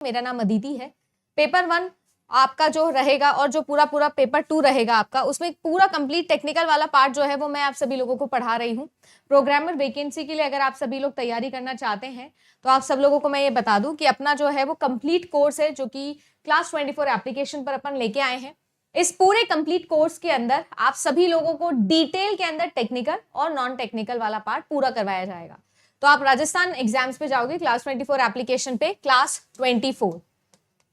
मेरा नाम अदिति है। पेपर 1 आपका जो रहेगा और जो पूरा पेपर 2 रहेगा आपका, उसमें पूरा कंप्लीट टेक्निकल वाला पार्ट जो है वो मैं आप सभी लोगों को पढ़ा रही हूँ। प्रोग्रामर वैकेंसी के लिए अगर आप सभी लोग तैयारी करना चाहते हैं तो आप सब लोगों को मैं ये बता दूं कि अपना जो है वो कंप्लीट कोर्स है जो कि क्लास 24 एप्लीकेशन पर अपन लेके आए हैं। इस पूरे कंप्लीट कोर्स के अंदर आप सभी लोगों को डिटेल के अंदर टेक्निकल और नॉन टेक्निकल वाला पार्ट पूरा करवाया जाएगा। तो आप राजस्थान एग्जाम्स पे जाओगे क्लास 24 एप्लीकेशन पे, क्लास 24,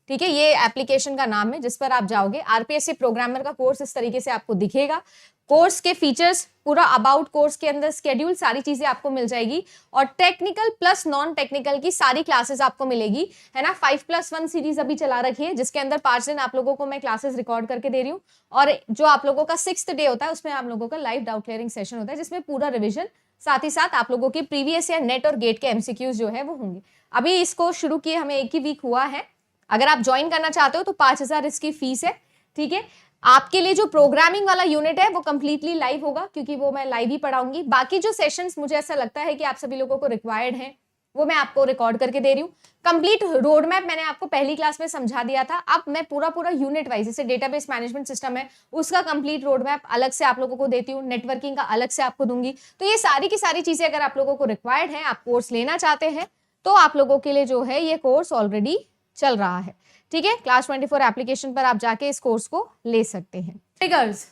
ठीक है, ये एप्लीकेशन का नाम है जिस पर आप जाओगे। आरपीएससी प्रोग्रामर का कोर्स इस तरीके से आपको दिखेगा। कोर्स के फीचर्स, पूरा अबाउट कोर्स के अंदर स्केड्यूल, सारी चीजें आपको मिल जाएगी और टेक्निकल प्लस नॉन टेक्निकल की सारी क्लासेस आपको मिलेगी, है ना। 5+1 सीरीज अभी चला रखी है जिसके अंदर 5 दिन आप लोगों को मैं क्लासेस रिकॉर्ड करके दे रही हूँ और जो आप लोगों का 6th डे होता है उसमें आप लोगों का लाइव डाउट क्लियरिंग सेशन होता है जिसमें पूरा रिविजन, साथ ही साथ आप लोगों की प्रीवियस या नेट और गेट के एमसीक्यूज जो है वो होंगे। अभी इसको शुरू किए हमें 1 ही वीक हुआ है। अगर आप ज्वाइन करना चाहते हो तो 5,000 इसकी फीस है, ठीक है। आपके लिए जो प्रोग्रामिंग वाला यूनिट है वो कंप्लीटली लाइव होगा क्योंकि वो मैं लाइव ही पढ़ाऊंगी। बाकी जो सेशंस मुझे ऐसा लगता है कि आप सभी लोगों को रिक्वायर्ड हैं वो मैं आपको रिकॉर्ड करके दे रही हूँ। कंप्लीट रोड मैप मैंने आपको पहली क्लास में समझा दिया था। अब मैं पूरा यूनिट वाइज, जैसे डेटाबेस मैनेजमेंट सिस्टम है उसका कंप्लीट रोड मैप अलग से आप लोगों को देती हूँ, नेटवर्किंग का अलग से आपको दूंगी। तो ये सारी की सारी चीजें अगर आप लोगों को रिक्वायर्ड है, आप कोर्स लेना चाहते हैं तो आप लोगों के लिए जो है ये कोर्स ऑलरेडी चल रहा है, ठीक है। क्लास 24 एप्लीकेशन पर आप जाके इस कोर्स को ले सकते हैं। ट्रिगर्स,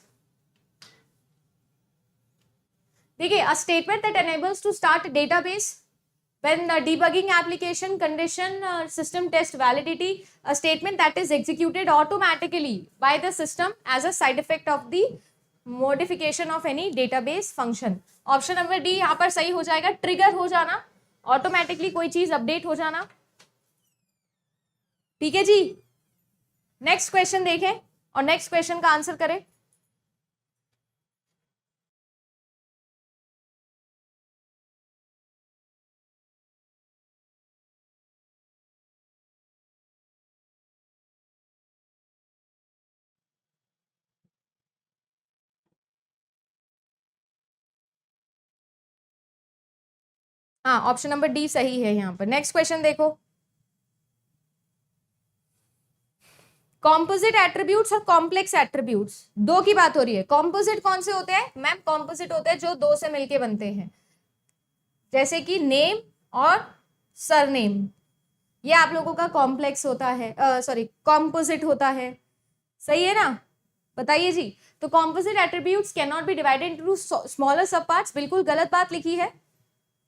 देखिए, a statement that enables to start database when the debugging application condition system test validity, a statement that is executed automatically by the system as a side effect of the modification of any database function। Option number D यहाँ पर सही हो जाएगा। Trigger हो जाना, automatically कोई चीज update हो जाना, ठीक है जी। नेक्स्ट क्वेश्चन देखें और नेक्स्ट क्वेश्चन का आंसर करें। हाँ, ऑप्शन नंबर डी सही है यहाँ पर। नेक्स्ट क्वेश्चन देखो, कॉम्पोजिट एट्रीब्यूट्स और कॉम्प्लेक्स एट्रीब्यूट्स, दो की बात हो रही है। कॉम्पोजिट कौन से होते हैं मैम? कॉम्पोजिट होते हैं जो दो से मिलके बनते हैं, जैसे कि नेम और सरनेम, ये आप लोगों का कॉम्प्लेक्स होता है, सॉरी कॉम्पोजिट होता है, सही है ना? बताइए जी। तो composite attributes can not be divided into smaller सब पार्ट्स, बिल्कुल गलत बात लिखी है।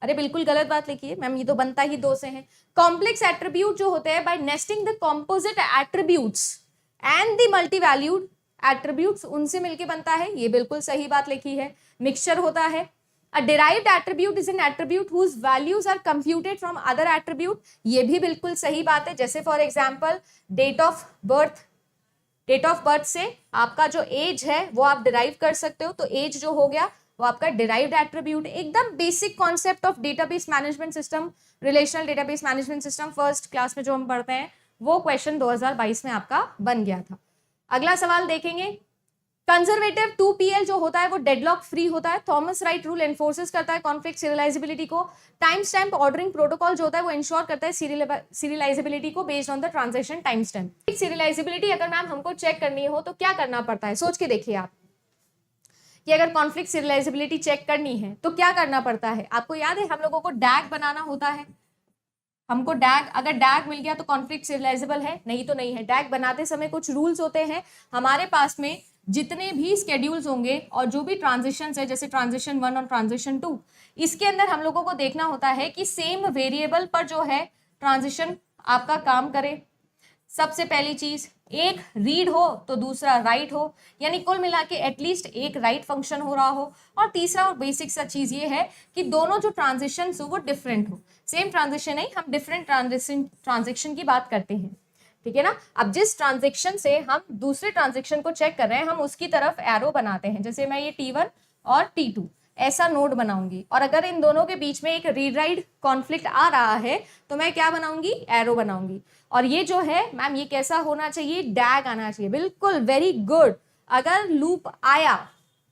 अरे बिल्कुल गलत बात लिखी है मैम, ये तो बनता ही दो से है। कॉम्प्लेक्स एट्रीब्यूट जो होते हैं by nesting the composite attributes and the multi valued attributes, उनसे मिलके बनता है, ये बिल्कुल सही बात लिखी है। मिक्सचर होता है। A derived attribute is an attribute whose values are computed from other attribute, ये भी बिल्कुल सही बात है। जैसे for example date of birth, date of birth से आपका जो एज है वो आप डिराइव कर सकते हो, तो एज जो हो गया वो आपका डिराइव्ड एट्रीब्यूट। एकदम basic concept of database management system, relational database management system first class में जो हम पढ़ते हैं वो क्वेश्चन 2022 में आपका बन गया था। अगला सवाल देखेंगे, कंजर्वेटिव 2PL जो होता है वो डेडलॉक फ्री होता है। थॉमस राइट रूल एनफोर्सेस करता है कॉन्फ्लिक्ट सीरियलाइजेबिलिटी को। टाइम स्टैम्प ऑर्डरिंग प्रोटोकॉल जो होता है वो इंश्योर करता है सीरियलाइजेबिलिटी को based on the transaction time stamp. Serialisability अगर मैम हमको चेक करनी हो तो क्या करना पड़ता है? सोच के देखिए आप कि अगर कॉन्फ्लिक्ट सीरियलाइजेबिलिटी चेक करनी है तो क्या करना पड़ता है। आपको याद है हम लोगों को डैग बनाना होता है। हमको डैग, अगर डैग मिल गया तो कॉन्फ्लिक्ट सीरियलाइजेबल है, नहीं तो नहीं है। डैग बनाते समय कुछ रूल्स होते हैं हमारे पास में, जितने भी स्केड्यूल्स होंगे और जो भी ट्रांजिशन है, जैसे ट्रांजिशन 1 और ट्रांजिशन 2, इसके अंदर हम लोगों को देखना होता है कि सेम वेरिएबल पर जो है ट्रांजिशन आपका काम करे। सबसे पहली चीज, एक रीड हो तो दूसरा राइट हो, यानी कुल मिला के एटलीस्ट एक राइट फंक्शन हो रहा हो। और तीसरा और बेसिक सा चीज ये है कि दोनों जो ट्रांजिशन हो वो डिफरेंट हो। सेम ट्रांजिशन नहीं, हम डिफरेंट ट्रांजेक्शन की बात करते हैं, ठीक है ना। अब जिस ट्रांजेक्शन से हम दूसरे ट्रांजेक्शन को चेक कर रहे हैं हम उसकी तरफ एरो बनाते हैं। जैसे मैं ये T1 और T2 ऐसा नोड बनाऊंगी और अगर इन दोनों के बीच में एक रीड राइट कॉन्फ्लिक्ट आ रहा है तो मैं क्या बनाऊंगी? एरो बनाऊंगी। और ये जो है मैम ये कैसा होना चाहिए? डैग आना चाहिए। बिल्कुल, वेरी गुड। अगर लूप आया,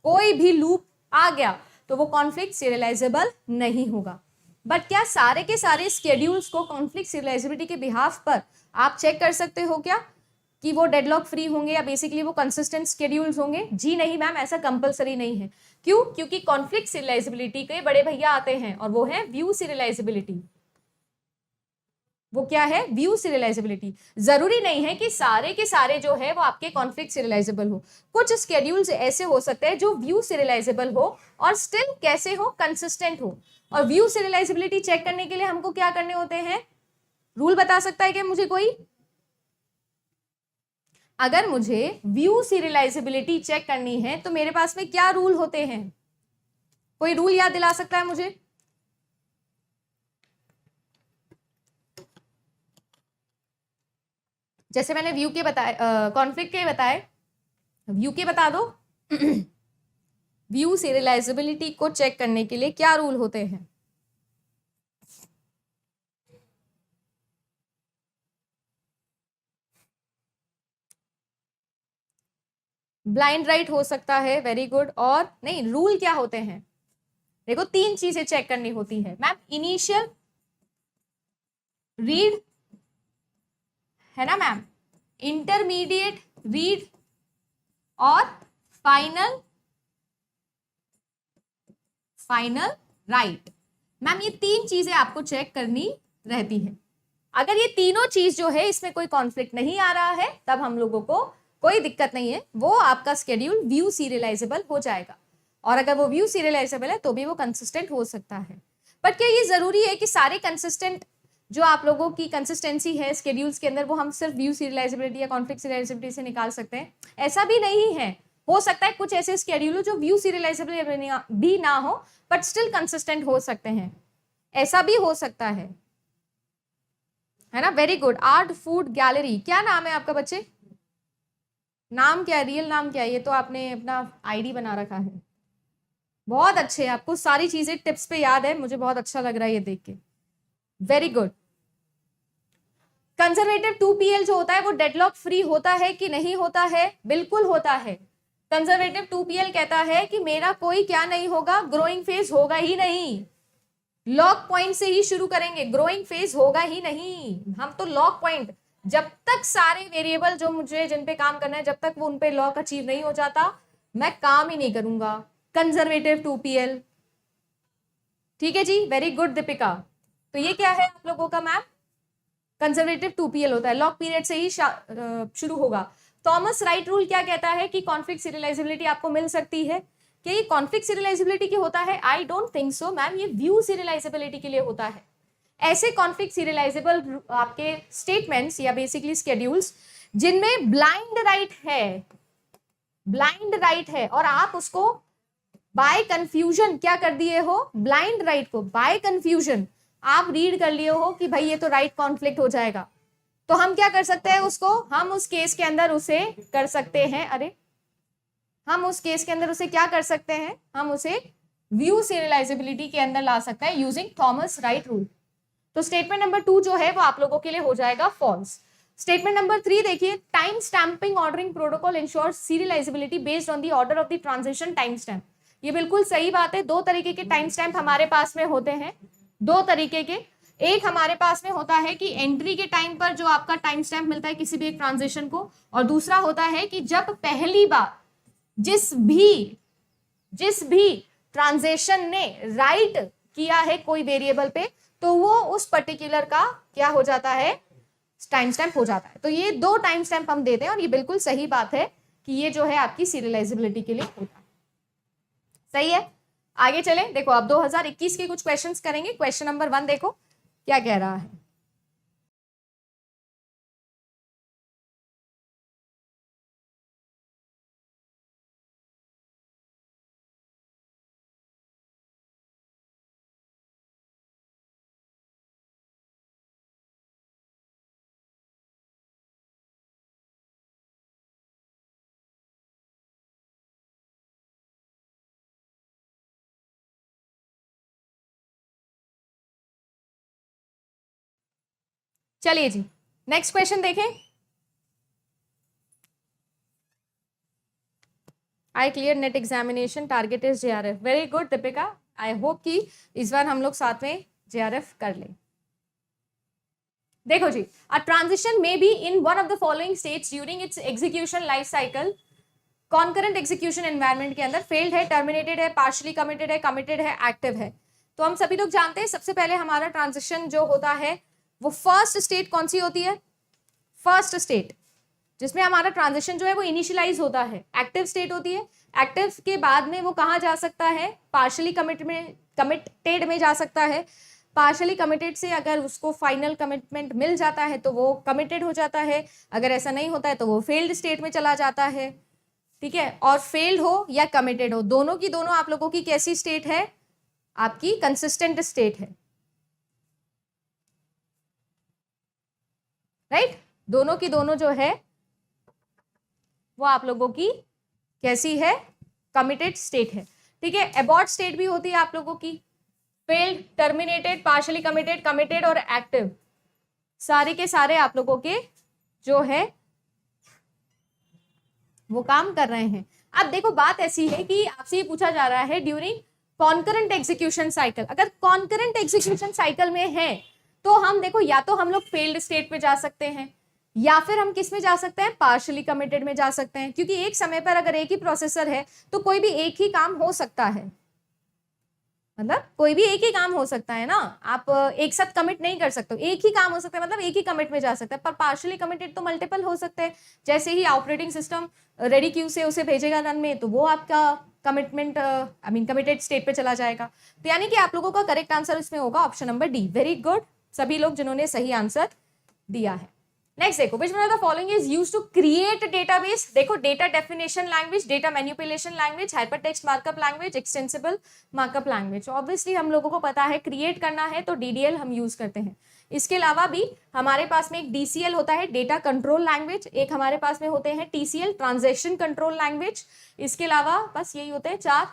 कोई भी लूप आ गया तो वो कॉन्फ्लिक्ट सीरियलाइजेबल नहीं होगा। बट क्या सारे के सारे स्केड्यूल्स को कॉन्फ्लिक्ट सीरियलाइजेबिलिटी के बिहाफ पर आप चेक कर सकते हो क्या कि वो डेडलॉक फ्री होंगे या बेसिकली वो कंसिस्टेंट स्केड्यूल्स होंगे? जी नहीं मैम, ऐसा कंपलसरी नहीं है। क्यों? क्योंकि कॉन्फ्लिक्ट सीरियलाइजेबिलिटी के बड़े भैया आते हैं और वो है व्यू सीरियलाइजेबिलिटी। वो क्या है? View serialisability. जरूरी नहीं है कि सारे के सारे जो है वो आपके कॉन्फ्लिक्ट सीरियलाइजेबल हो। कुछ स्केड्यूल्स ऐसे हो सकते हैं जो व्यू सीरियलाइजेबल हो और स्टिल कैसे हो? कंसिस्टेंट हो। और व्यू सीरियलाइजेबिलिटी चेक करने के लिए हमको क्या करने होते हैं? रूल बता सकता है क्या मुझे कोई? अगर मुझे व्यू सीरियलाइजेबिलिटी चेक करनी है तो मेरे पास में क्या रूल होते हैं? कोई रूल याद दिला सकता है मुझे? जैसे मैंने व्यू के बताए, कॉन्फ्लिक्ट के बताए, व्यू के बता दो। व्यू सीरियलाइजेबिलिटी को चेक करने के लिए क्या रूल होते हैं? ब्लाइंड राइट हो सकता है, वेरी गुड। और नहीं, रूल क्या होते हैं? देखो 3 चीजें चेक करनी होती है मैम। इनिशियल रीड है ना मैम, इंटरमीडिएट रीड और फाइनल राइट। मैम ये 3 चीजें आपको चेक करनी रहती है। अगर ये तीनों चीज जो है इसमें कोई कॉन्फ्लिक्ट नहीं आ रहा है तब हम लोगों को कोई दिक्कत नहीं है, वो आपका स्केड्यूल व्यू सीरियलाइजेबल हो जाएगा। और अगर वो व्यू सीरियलाइजेबल है तो भी वो कंसिस्टेंट हो सकता है। बट क्या ये जरूरी है कि सारे कंसिस्टेंट जो आप लोगों की कंसिस्टेंसी है स्केड्यूल्स के अंदर वो हम सिर्फ व्यू सीरियलाइजेबिलिटी या कॉन्फ्लिक्ट सीरियलाइजेबिलिटी से निकाल सकते हैं? ऐसा भी नहीं है। हो सकता है कुछ ऐसे स्केड्यूल जो व्यू सीरियलाइजेबल भी ना हो बट स्टिल कंसिस्टेंट हो सकते हैं, ऐसा भी हो सकता है ना। Very good. Art food gallery, क्या नाम है आपका बच्चे? नाम क्या है? रियल नाम क्या है? ये तो आपने अपना आईडी बना रखा है। बहुत अच्छे, आपको सारी चीजें टिप्स पे याद है, मुझे बहुत अच्छा लग रहा है ये देख के। Very good. कंजर्वेटिव 2PL जो होता है वो डेडलॉक फ्री होता है कि नहीं होता है? बिल्कुल होता है। कंजर्वेटिव 2PL कहता है कि मेरा कोई क्या नहीं होगा, ग्रोइंग फेज होगा ही नहीं। लॉक पॉइंट से ही शुरू करेंगे, ग्रोइंग फेज होगा ही नहीं। हम तो लॉक पॉइंट, जब तक सारे वेरिएबल जो मुझे जिन पे काम करना है जब तक वो उन पे लॉक अचीव नहीं हो जाता मैं काम ही नहीं करूंगा। Conservative 2PL। ठीक है जी, वेरी गुड दीपिका। तो ये क्या है आप लोगों का मैम? कंजर्वेटिव 2PL होता है, लॉक पीरियड से ही शुरू होगा। थॉमस राइट रूल क्या कहता है कि कॉन्फ्लिक्ट सीरियलाइजेबिलिटी आपको मिल सकती है? क्या ये कॉन्फ्लिक्ट सीरियलाइजेबिलिटी की होता है? I don't think so ma'am, ये व्यू सीरियलाइजेबिलिटी के लिए होता है। ऐसे कॉन्फ्लिक्ट सीरियलाइजेबल आपके स्टेटमेंट्स या बेसिकली स्केड्यूल्स जिनमें ब्लाइंड राइट है और आप उसको बाय कंफ्यूजन क्या कर दिए हो? ब्लाइंड राइट को बाय कंफ्यूजन आप रीड कर लिए हो कि भाई ये तो राइट कॉन्फ्लिक्ट हो जाएगा, तो हम क्या कर सकते हैं उसको? हम उस केस के अंदर उसे कर सकते हैं, हम उस केस के अंदर उसे क्या कर सकते हैं? हम उसे व्यू सीरियलाइजेबिलिटी के अंदर ला सकते हैं यूजिंग थॉमस राइट रूल। तो स्टेटमेंट नंबर 2 जो है वो आप लोगों के लिए हो जाएगा फॉल्स। स्टेटमेंट नंबर 3 देखिए, time stamping ordering protocol ensures serializability based on the order of the transition time stamp. ये बिल्कुल सही बात है। 2 तरीके के टाइम स्टैम्प हमारे पास में होते हैं, 2 तरीके के। एक हमारे पास में होता है कि एंट्री के टाइम पर जो आपका टाइम स्टैम्प मिलता है किसी भी एक ट्रांजिशन को, और दूसरा होता है कि जब पहली बार जिस भी ट्रांजिशन ने राइट किया है कोई वेरिएबल पे तो वो उस पर्टिकुलर का क्या हो जाता है? टाइम स्टैम्प हो जाता है। तो ये 2 टाइम स्टैम्प हम देते हैं और ये बिल्कुल सही बात है कि ये जो है आपकी सीरियलाइजेबिलिटी के लिए होता है। सही है, आगे चले। देखो अब 2021 के कुछ क्वेश्चंस करेंगे। क्वेश्चन नंबर 1 देखो क्या कह रहा है। चलिए जी नेक्स्ट क्वेश्चन देखें। I clear net examination, target is JRF। Very good Deepika, I hope कि इस बार हम लोग साथ में JRF कर ले। देखो जी, a transition may be in one of the following states during its execution life cycle. Concurrent execution environment के अंदर फेल्ड है, टर्मिनेटेड है, पार्शली कमिटेड है, कमिटेड है, एक्टिव है। तो हम सभी लोग जानते हैं सबसे पहले हमारा ट्रांजिशन जो होता है वो फर्स्ट स्टेट कौन सी होती है? फर्स्ट स्टेट जिसमें हमारा ट्रांजिशन जो है वो इनिशियलाइज होता है, एक्टिव स्टेट होती है। एक्टिव के बाद में वो कहाँ जा सकता है? पार्शली कमिटेड में जा सकता है। पार्शली कमिटेड से अगर उसको फाइनल कमिटमेंट मिल जाता है तो वो कमिटेड हो जाता है, अगर ऐसा नहीं होता है तो वो फेल्ड स्टेट में चला जाता है। ठीक है, और फेल्ड हो या कमिटेड हो, दोनों की दोनों आप लोगों की कैसी स्टेट है? आपकी कंसिस्टेंट स्टेट है, राइट? दोनों की दोनों जो है वो आप लोगों की कैसी है? कमिटेड स्टेट है। ठीक है, एबॉर्ट स्टेट भी होती है आप लोगों की, failed, terminated, partially committed, committed और एक्टिव, सारे के सारे आप लोगों के जो है वो काम कर रहे हैं। अब देखो बात ऐसी है कि आपसे ये पूछा जा रहा है ड्यूरिंग कॉन्करेंट एग्जीक्यूशन साइकिल, अगर कॉन्करेंट एग्जीक्यूशन साइकिल में है तो हम देखो या तो हम लोग फेल्ड स्टेट पे जा सकते हैं या फिर हम किस में जा सकते हैं? पार्शली कमिटेड में जा सकते हैं, क्योंकि एक समय पर अगर एक ही प्रोसेसर है तो कोई भी एक ही काम हो सकता है, मतलब कोई भी एक ही काम हो सकता है ना, आप एक साथ कमिट नहीं कर सकते, एक ही काम हो सकता है, मतलब एक ही कमिट में जा सकता है। पर पार्शली कमिटेड तो मल्टीपल हो सकते हैं, जैसे ही ऑपरेटिंग सिस्टम रेडी क्यू से उसे भेजेगा रन में तो वो आपका कमिटमेंट कमिटेड स्टेट पे चला जाएगा। तो यानी कि आप लोगों का करेक्ट आंसर इसमें होगा option number D. Very good, सभी लोग जिन्होंने सही आंसर दिया है। नेक्स्ट देखो, which one of the following is used to create database? देखो, data definition language, data manipulation language, hypertext markup language, extensible markup language. Obviously हम लोगों को पता है क्रिएट करना है तो DDL हम यूज करते हैं। इसके अलावा भी हमारे पास में एक DCL होता है, डेटा कंट्रोल लैंग्वेज, एक हमारे पास में होते हैं TCL, ट्रांजैक्शन कंट्रोल लैंग्वेज। इसके अलावा बस यही होते हैं 4